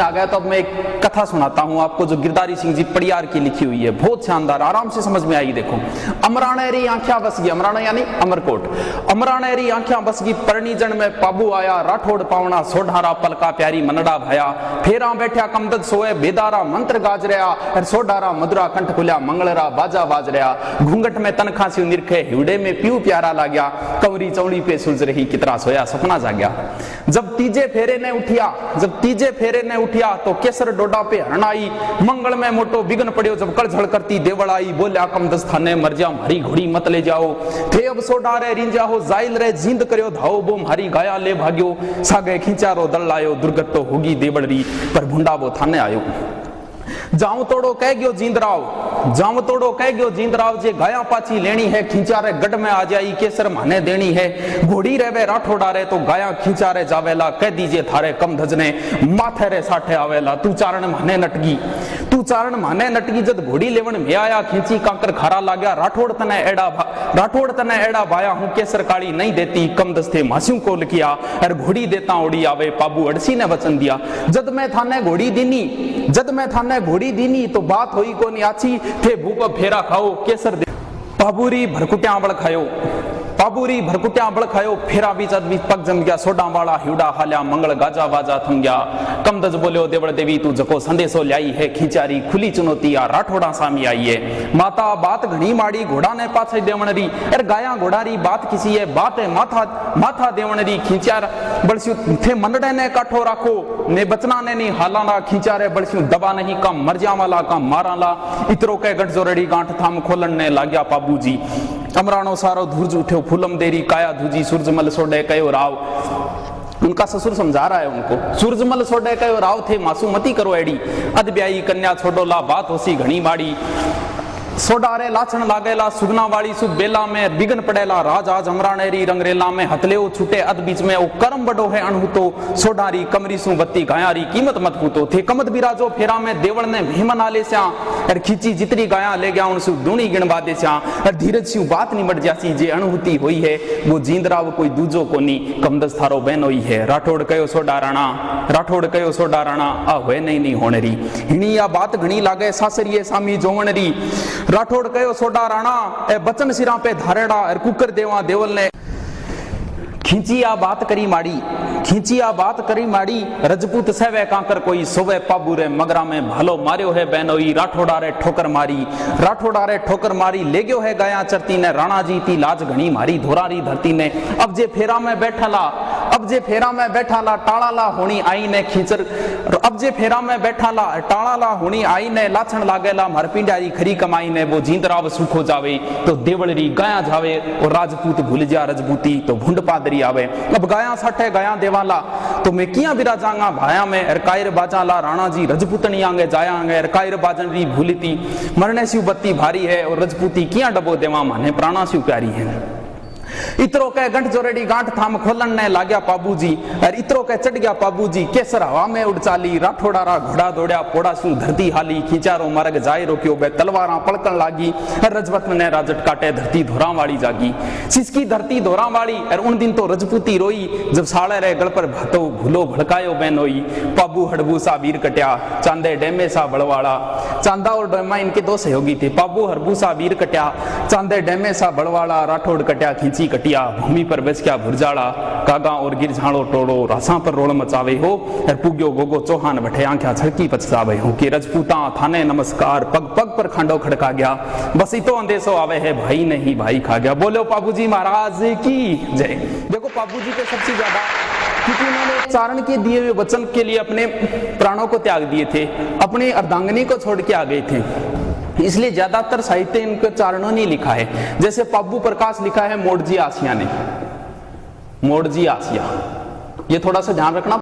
आ गया तो अब मैं एक कथा सुनाता हूं आपको जो गिरधारी सिंह जी पड़ियार की लिखी हुई है, बहुत शानदार, आराम से समझ में आई। देखो, अमरानेरी आंख्या बस गई, अमराना यानी अमरकोट, अमरानेरी आंख्या बस गई, परनी जन में पाबू आया, राठौड़ पावना सोढ़ारा पलका प्यारी मनड़ा भाया, फेरा बैठा कमदद सोए बेदारा मंत्र गाज रहा, सोढ़ारा मधुरा कंठ खुल्या मंगलरा बाजा बाज रहा, घूंघट में तनखा सी निरखे हिवड़े में प्यू प्यारा लाग्या, कंवरी चौड़ी पे सुलझ रही कितरा सोया सपना जाग्या। जब तीजे फेरे ने उठिया, जब तीजे फेरे ने उठिया तो केसर डोडा पे हरण आई, मंगल में मोटो बिगन पड़ियो, जब कड़झड़ करती देवल आई, बोल्या कम दस्थाने मर जा मारी घोड़ी मत ले जाओ, थे अब सोडा रे रिंजा हो जाइल रे जिंद करियो धाओ बो मारी गाया ले भाग्यो, सागे खींचारो दल लायो दुर्गत तो होगी देवड़री पर भुंडा वो थाने आयो। जाऊं तोड़ो कह गयो जींदराव, जाऊं तोड़ो कह गयो जींदराव, जे गाया पाची लेनी है खींचा रे गढ़ में आ जाई, केसर माने देनी है, घोड़ी रेवे राठौड़ा रे तो गाया खींचा रे जावेला, कह दीजिए थारे कम धजने माथे रे साठे आवेला, तू चारण माने नटगी, तू चारण माने नटगी, जद घोड़ी लेवन में आया खींची कांकर खारा लाग्या, राठौड़ तने एड़ा भाया हूं, केसर काली नहीं देती कम दस्ते मास्यूं को लिखिया, और घोड़ी देता उड़ी आवे, पाबू अड़सी ने वचन दिया, जद मैं थाने घोड़ी दीनी, जद मैं थाने घोड़ी दीनी तो बात होई को नहीं आची, थे भूप फेरा खाओ केसर दे, पाबूरी भरकुट्या बड़ खायो, पाबूरी भरकुट्या बड़ खायो, फेरा बीच बीच पग जम गया, सोडा वाला हिवड़ा हाल्या मंगल गाजा बाजा थम गया, कमदज बोलियो देवड़ देवी तू जको संदेशो लाई है, खींचारी खुली चुनौती आ राठौड़ा सामी आई है, माता बात घणी माड़ी घोड़ा ने पाछे देवणरी, अरे गाया घोड़ारी बात किसी है, बात है माथा माथा देवणरी, खींचार बड़स्यू थे मनड़े ने काठो राखो, ने बचना ने नहीं हालाना, खींचारे बड़स्यू दबा नहीं काम मरजा वाला काम माराला, इतरो के गठ जोरड़ी गांठ थाम खोलन ने लाग्या पाबूजी, अमरानो सारो धूर्ज उठ्यो फूलम देरी काया धूजी, सूरजमल सोडे कयो राव, उनका ससुर समझा रहा है उनको, सूरजमल सोडे कयो राव थे मासू मती करो एड़ी, अद ब्याई कन्या छोड़ो ला बात होसी घणी माड़ी, सोडारे लाछण लागेला सुगना वाली सु बेला में बिगन पड़ेला, राज आज अमरानेरी रंगरेला में हथलेओ छूटे अद बीच में ओ करम बड़ो है अणहुतो, सोडारी कमरी सु बत्ती गायारी कीमत मत पूतो, थे कमत बिराजो फेरा में देवल ने मेहमान आले स्या, और खींची जितनी गाया ले गया उनसु दूनी गिणवा दे स्या, और धीरज सु बात निमट जासी, जे अणहुती होई है वो जींदराव कोई दूजो कोनी, कमदस थारो बहन होई है, राठौड़ कयो सोडा राणा, राठौड़ कयो सोडा राणा, आ होए नहीं होनेरी, हिणी आ बात घणी लागे सासरिये सामी जोवणरी, राठौड़ कयो सोडा राणा ए बचन सिरा पे धारेड़ा, और कुकर देवा देवल ने खींची आ बात करी माड़ी, खींची आ बात करी माड़ी, रजपूत सेवे कांकर कोई सोवे पाबू रे मगरा में भालो मारियो है बहनोई, राठौड़ा रे ठोकर मारी, राठौड़ा रे ठोकर मारी, ले गयो है गाया चरती ने, राणा जी ती लाज घणी मारी धोरारी धरती ने, अब जे फेरा में बैठाला, अब जे फेरा में बैठाला टाळाला होनी आई ने खींचर, अब जे फेरा में बैठाला टाळाला होनी आई ने, लाछण लागेला मार पिंडारी खरी कमाई ने, वो जींदराव सूखो जावे तो देवलरी गाया जावे, और राजपूत भूल जा रजपूती तो भुंड पादरी आवे, अब गाया साठे गाया देवाला तो मैं किया बिराजांगा भाया में, अरकायर बाजाला राणा जी रजपूतनी आंगे जायांगे, अरकायर बाजनरी भूलती मरने स्यू बत्ती भारी है, और रजपूती किया डबो देवा माने प्राणा स्यू प्यारी है, इतरो के गंठ जोरेडी गांठ थाम खोलन ने लाग्या पाबूजी, और इतरो के चढ़ गया पाबूजी, केसर हवा में उड़ चाली, राठौड़ा घोड़ा दौड़या पोड़ा सु धरती हाली, खींचारो मार्ग जाए रोक्यो बे तलवारा पलकन लागी, और रजवत ने राजट काटे धरती धोरा वाली जागी, सिसकी धरती धोरा वाली, और उन दिन तो रजपूती रोई, जब साले रे गल पर भातो भूलो भड़कायो बेनोई, पाबू हड़बू सा वीर कट्या, चांदे डेमे सा बड़वाड़ा, चांदा और डेमा इनके दो सहयोगी थे, पाबू हड़बू सा वीर कट्या, चांदे डेमे सा बड़वाड़ा, राठौड़ कट्या खींची कटिया, भूमि पर बस क्या भुरजाड़ा, कागा और गिर झाड़ो टोड़ो, रासा पर रोड़ मचावे हो, और पुग्यो गोगो चौहान बैठे आंख्या छड़की पछतावे हो, कि रजपूता थाने नमस्कार, पग पग पर खांडो खड़का गया, बस इतो अंदेशो आवे है भाई नहीं भाई खा गया, बोलो पाबूजी महाराज की जय। देखो पाबूजी के सबसे ज्यादा, क्योंकि उन्होंने चारण के दिए हुए वचन के लिए अपने प्राणों को त्याग दिए थे, अपनी अर्धांगिनी को छोड़ के आ गए थे, इसलिए ज्यादातर साहित्य इनके चारणों ने लिखा है, जैसे पाबू प्रकाश लिखा है मोड़जी आसिया ने, मोड़जी आसिया, ये थोड़ा सा ध्यान रखना।